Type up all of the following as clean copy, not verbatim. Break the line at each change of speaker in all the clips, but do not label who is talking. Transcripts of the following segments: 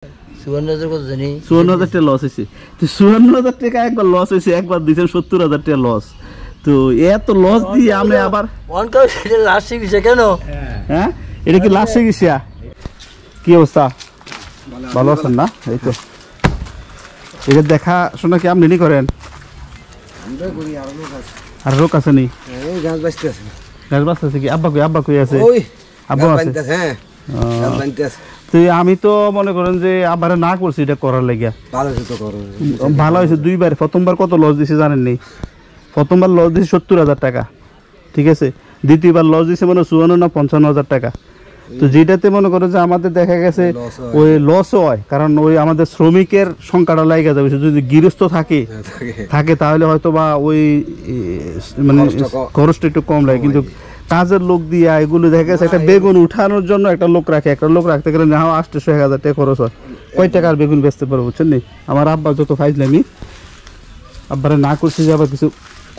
54,000 কত জানি
54,000 টাকা লস হয়েছে। তো 54,000 টাকা একবার লস হয়েছে, একবার দিয়েছেন 70,000 টাকা লস। তো এত লস দিয়ে আমি আবার
লাস্ট চিকিৎসা কেন?
হ্যাঁ, এটা কি লাস্ট চিকিৎসা? কি অবস্থা, ভালো আছেন না? এই তো এটা দেখা শোনা কি আপনি করেন? আর লোক আছে নি?
গাছ বাঁচতেছে।
গাছ বাঁচতেছে কি? আব্বা কই আছে? আব্বা আছে।
হ্যাঁ,
তো আমি তো মনে করেন যে আবার না করছি এটা করার লাগিয়া। ভালো হয়েছে দুইবার। প্রথমবার কত লস দিছে জানেন নি? প্রথমবার লস দিছে 70,000 টাকা, ঠিক আছে। দ্বিতীয়বার লস দিছে মানে 54 না 55,000 টাকা। তো যেটাতে মনে করেন যে আমাদের দেখা গেছে ওই লস হয়, কারণ ওই আমাদের শ্রমিকের সংখ্যাটা লাগে যাবে। যদি গৃহস্থ থাকে তাহলে হয়তো বা ওই মানে খরচটা একটু কম লাগে, কিন্তু কাজের লোক দিয়ে এগুলো দেখা গেছে একটা বেগুন উঠানোর জন্য একটা লোক রাখতে গেলে না 800-1,000 টাকা খরচ হয়। কয় টাকার বেগুন বেচতে পারবো বুঝছেন নি? আমার আব্বা যত ফাইজলামি, আব্বারে না করছি যে আবার কিছু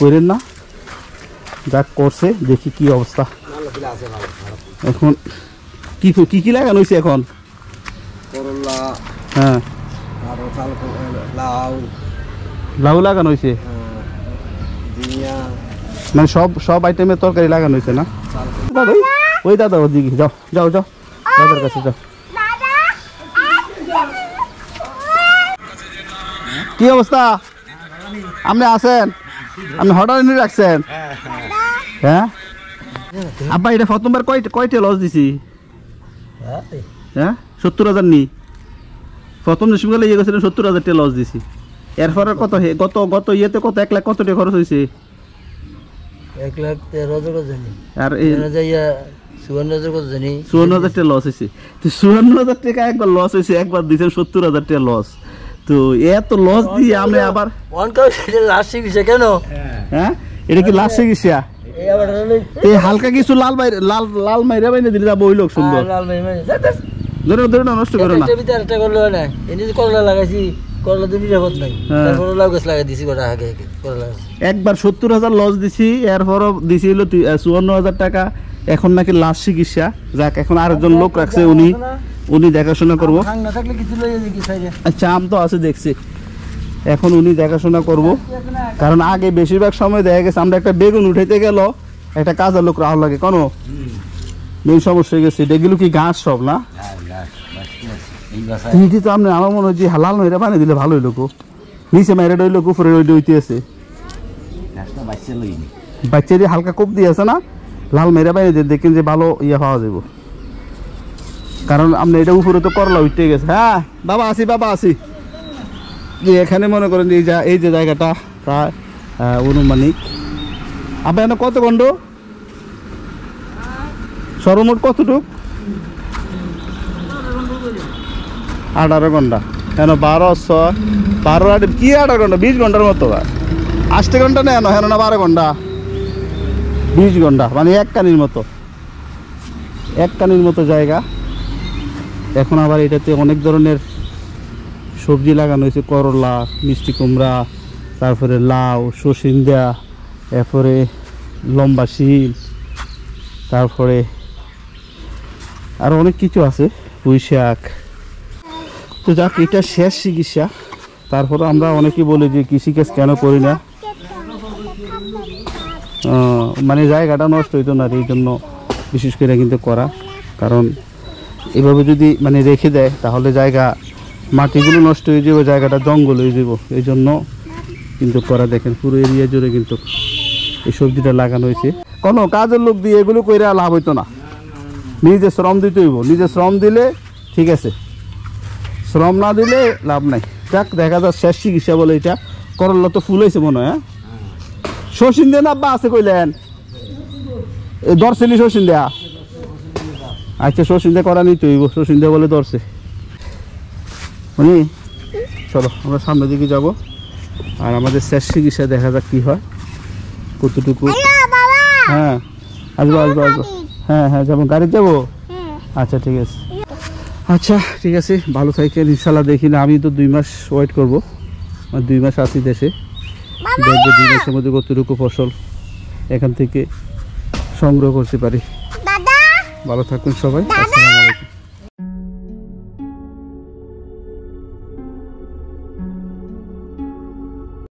করেন না, যা করছে দেখি কি অবস্থা। এখন কি লাগানো হয়েছে এখন?
করলা,
হ্যাঁ, লাউ লাগানো হয়েছে, মানে সব আইটেমের তরকারি লাগানো হয়েছে না? ওই দাদা ওদিকে যাও যাও যাও, দাদার কাছে যাও। কি অবস্থা? আপনি আছেন? আপনি হঠাৎ নিয়ে রাখছেন? হ্যাঁ আব্বা, এটা প্রথমবার কয়টা লস দিছি? হ্যাঁ 70,000 নি প্রথম যে সময় ইয়ে গেছিলেন 70,000 টাকা লস দিছি। এরপরে কত গত ইয়েতে কত 1 লাখ কত টাকা খরচ হয়েছে?
1,13,000 জানি।
আর
54,000 কত জানি
54,000 টাকা লস হয়েছে। তো 54,000 টাকা একবার লস হয়েছে, একবার দিয়েছেন 70,000 টাকা লস। তো এত লস দিয়ে আমি আবার
লাস্ট চিকিৎসা কেন?
হ্যাঁ, এটা কি লাস্ট চিকিৎসা? এই হালকা কিছু লাল মাইরা বাইনে দিলে যাবো ওই লোক সুন্দর। ধরে না, নষ্ট করো না।
করলা লাগাইছি, করলা তো নিরাপদ নাই, তারপরে লাউ গাছ লাগাই দিছি গোটা আগে করলা।
একবার 70,000 লস দিছি, এরপরও দিছি হলো 54,000 টাকা। এখন নাকি লাস্ট চিকিৎসা। যাক, এখন আরেকজন লোক রাখছে, উনি দেখাশোনা করবো। আচ্ছা, আম তো আছে দেখছি, এখন উনি দেখাশোনা করব। কারণ আগে বেশিরভাগ সময় দেখা গেছে আমরা একটা বেগুন উঠাইতে গেল একটা কাজের লোক রাহল লাগে, কোনো মেন সমস্যা হয়ে গেছে। এগুলো কি ঘাস সব না? তো আপনি আমার মনে হয় যে লাল মেয়েরা বানিয়ে দিলে ভালো হইলো, নিচে মেয়েরা রইলো, উপরে রইতে আছে, বাচ্চা দিয়ে হালকা কোপ দিয়ে আছে না, লাল মেয়েরা বানিয়ে দিয়ে দেখেন যে ভালো ইয়ে পাওয়া যাব। কারণ আপনি এটা উপরে তো করলা উঠতে গেছে। হ্যাঁ বাবা আসি যে এখানে মনে করেন এই যে জায়গাটা প্রায় অনুমানিক আপনার কত গন্ড সর্বমোট কতটুক? 18 ঘন্টা। কেন 12 কি 18 ঘন্টা? 20 ঘন্টার মতো। 8 ঘন্টা নেন হেন না 12 ঘন্টা, 20 ঘন্টা, মানে এক কানির মতো জায়গা। এখন আবার এটাতে অনেক ধরনের সবজি লাগানো হয়েছে, করলা, মিষ্টি কুমড়া, তারপরে লাউ, সসিন্দা, এরপরে লম্বা শিল, তারপরে আর অনেক কিছু আছে, পুঁই শাক। তো যাক, এটা শেষ চিকিৎসা। তারপরে আমরা অনেকেই বলি যে কৃষিকাজ কেন করি না, মানে জায়গাটা নষ্ট হইতো না, এই জন্য বিশেষ করে কিন্তু করা। কারণ এভাবে যদি মানে রেখে দেয় তাহলে জায়গা মাটিগুলো নষ্ট হয়ে যাবে, জায়গাটা জঙ্গল হয়ে যাব, এই জন্য কিন্তু করা। দেখেন পুরো এরিয়া জুড়ে কিন্তু এই সবজিটা লাগানো হয়েছে। কোনো কাজের লোক দিয়ে এগুলো করে লাভ হইতো না, নিজে শ্রম দিতে হইব। নিজে শ্রম দিলে ঠিক আছে, শ্রম না দিলে লাভ নাই। যাক, দেখা যাক শেষ চিকিৎসা বলে এটা। করলা তো ফুল হয়েছে মনে হয়। হ্যাঁ, শসীন দেন আব্বা আছে কইলেন, দর্শিলি শসীন দেয়া। আচ্ছা, শসীন দে করা নিতে হইব, শসীন দে বলে ধরছে। চলো আমরা সামনের দিকে যাব, আর আমাদের শেষ চিকিৎসা দেখা যাক কি হয়, কতটুকু। হ্যাঁ আসবো। হ্যাঁ যাবো, গাড়িতে যাবো। আচ্ছা ঠিক আছে, ভালো থাকেন ইনশাল্লাহ। দেখি না, আমি তো 2 মাস ওয়েট করবো, 2 মাস আছি দেশে, দেখবো 2 মাসের মধ্যে কতটুকু ফসল এখান থেকে সংগ্রহ করতে পারি। ভালো থাকুন সবাই। আসসালামু আলাইকুম।